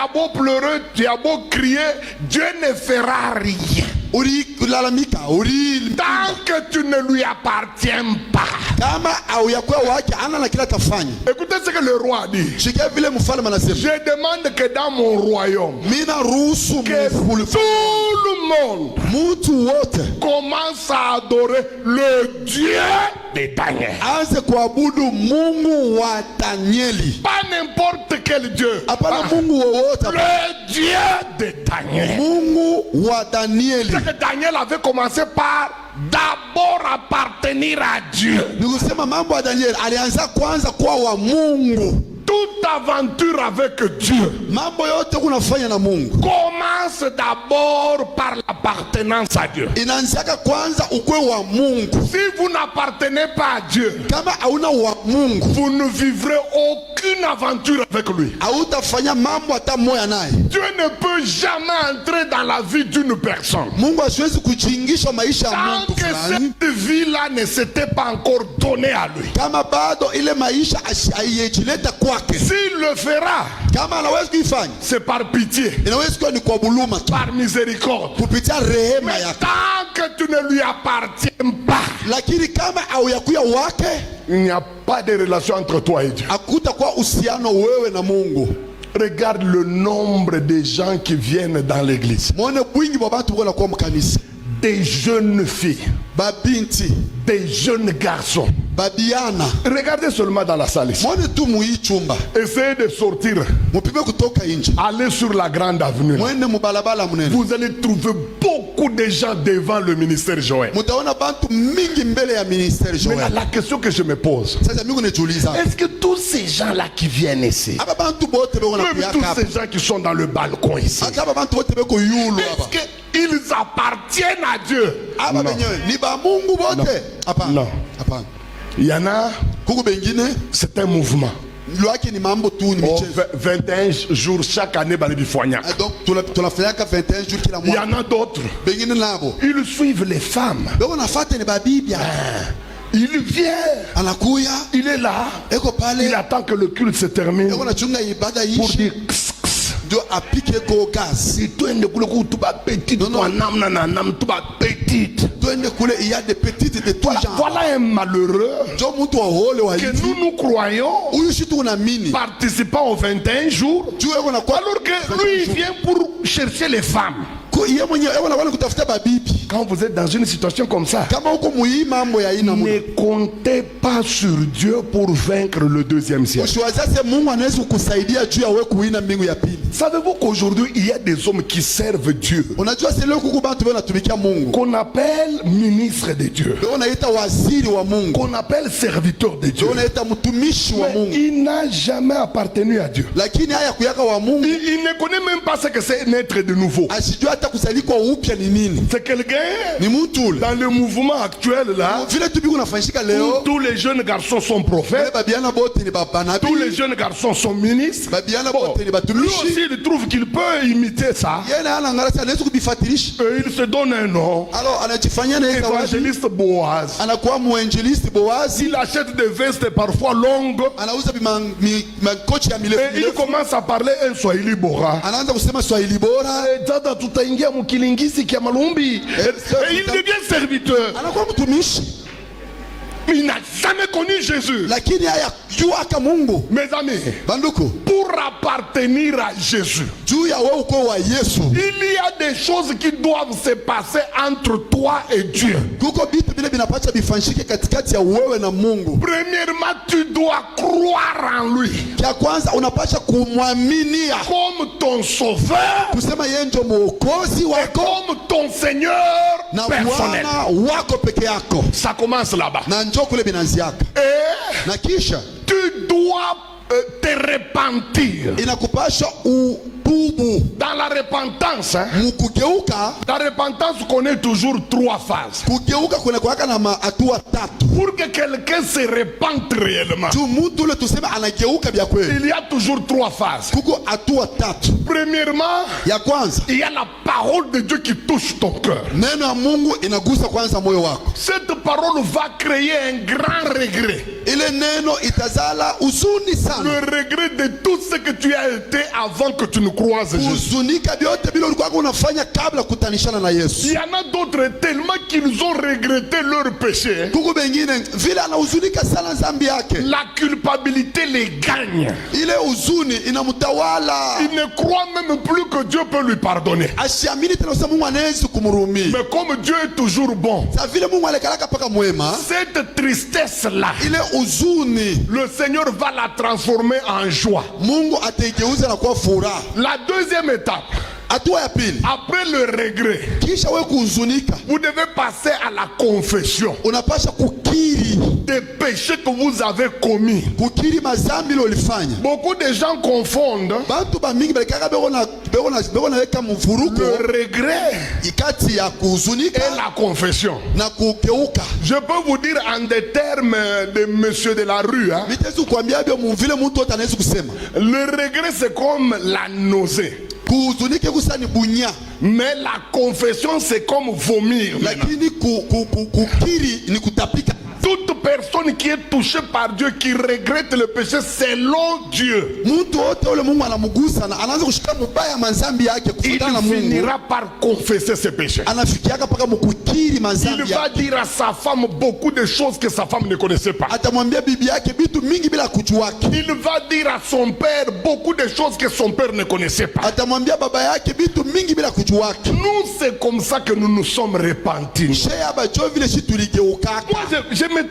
as beau pleurer, tu as beau crier, Dieu ne fera rien. Tant que tu ne lui appartiens pas. Écoutez ce que le roi dit. Je demande que dans mon royaume, que tout le monde commence à adorer le Dieu de Daniel. Pas n'importe quel Dieu. Le Dieu de Daniel. C'est que Daniel avait commencé par d'abord appartenir à Dieu. Toute aventure avec Dieu commence d'abord par l'appartenance à Dieu. Si vous n'appartenez pas à Dieu, vous ne vivrez aucune aventure avec lui. Dieu ne peut jamais entrer dans la vie d'une personne tant que cette vie-là ne s'était pas encore donnée à lui. S'il le fera, c'est par pitié, par miséricorde. Mais tant que tu ne lui appartiens pas, il n'y a pas de relation entre toi et Dieu. Regarde le nombre de gens qui viennent dans l'église. Des jeunes filles, des jeunes garçons. Regardez seulement dans la salle ici. Essayez de sortir. Allez sur la grande avenue. Vous allez trouver beaucoup de gens devant le ministère Joël. Mais la question que je me pose, est-ce que tous ces gens-là qui viennent ici, même tous ces gens qui sont dans le balcon ici, est-ce qu'ils appartiennent à Dieu? Non. Il y en a, c'est un mouvement. 21 jours chaque année, il y en a d'autres, ils suivent les femmes. Il vient, il est là, il attend que le culte se termine pour dire voilà un malheureux que nous croyons participant aux 21 jours, alors que lui il vient pour chercher les femmes. Quand vous êtes dans une situation comme ça, ne comptez pas sur Dieu pour vaincre le deuxième siècle. Savez-vous qu'aujourd'hui il y a des hommes qui servent Dieu, qu'on appelle ministre de Dieu, qu'on appelle serviteur de Dieu, mais il n'a jamais appartenu à Dieu. Il ne connaît même pas ce que c'est naître de nouveau. C'est quelqu'un dans le mouvement actuel là, où tous les jeunes garçons sont prophètes, tous les jeunes garçons sont ministres. Lui aussi il trouve qu'il peut imiter ça, et il se donne un nom, évangéliste Boaz. Il achète des vestes parfois longues et il commence à parler un Swahili bora. Et il devient serviteur. Il n'a jamais connu Jésus. Mes amis, pour appartenir à Jésus, il y a des choses qui doivent se passer entre toi et Dieu. Premièrement, tu dois croire en lui comme ton sauveur et comme ton Seigneur personnel. Ça commence là-bas. Et tu dois te repentir. Dans la repentance, la repentance connaît toujours 3 phases. Pour que quelqu'un se repente réellement, il y a toujours 3 phases. Premièrement, il y a la parole de Dieu qui touche ton cœur. Cette parole va créer un grand regret. ile neno itazala huzuni sana. Le regret de tout ce que tu as été avant que tu ne croises Jésus. Huzunika vyote bila ulikuwa unafanya kabla kutanishana na Yesu. Il y en a d'autres tellement qu'ils ont regretté leur péché. Kuko bengine vile anahuzunika sana dhambi yake. La culpabilité les gagne. Ile huzuni inamtawala. Il ne croit même plus que Dieu peut lui pardonner. Asiamini tena sasa Mungu anaweza kumhurumia. Mais comme Dieu est toujours bon, Sa vile Mungu alikalaka paka mwema, cette tristesse là, ile huzuni le Seigneur va la transformer en joie. Mungu ataigeuza na kuwa furaha. La deuxième étape, Hatua ya pili, après le regret, kisha wewe kuhuzunika, vous devez passer à la confession unapasha kukiri des péchés que vous avez commis. kukiri mazambi ulifanya. Beaucoup de gens confondent Bantu ba mingi balikaka beko na weka mvuruko le regret ikati ya kuhuzunika et la confession. na kukeuka. Je peux vous dire en des termes de monsieur de la rue, hein, Vitezi kuambia bia mvile mtu wote anaweza kusema. le regret c'est comme la nausée. Kuhuzunike kusa ni bunya. Mais la confession c'est comme vomir. Lakini kukiri ni kutapika. Toute personne qui est touchée par Dieu, qui regrette le péché selon Dieu, Mtu wote ule Mungu anamugusa na anaanza kushika mubaya mazambi yake il kufuatana na Mungu. finira par confesser ses péchés. Anafikiaka paka mukukiri Il mazambi va yake. dire à sa femme beaucoup de choses que sa femme ne connaissait pas. Atamwambia bibi yake bitu mingi bila kujuaki. Il va dire à son père beaucoup de choses que son père ne connaissait pas. Atamwambia baba yake bitu mingi bila kujuaki. Nous, c'est comme ça que nous nous sommes repentis. Shea bacho vile shi tuligeukaka. Moi, je me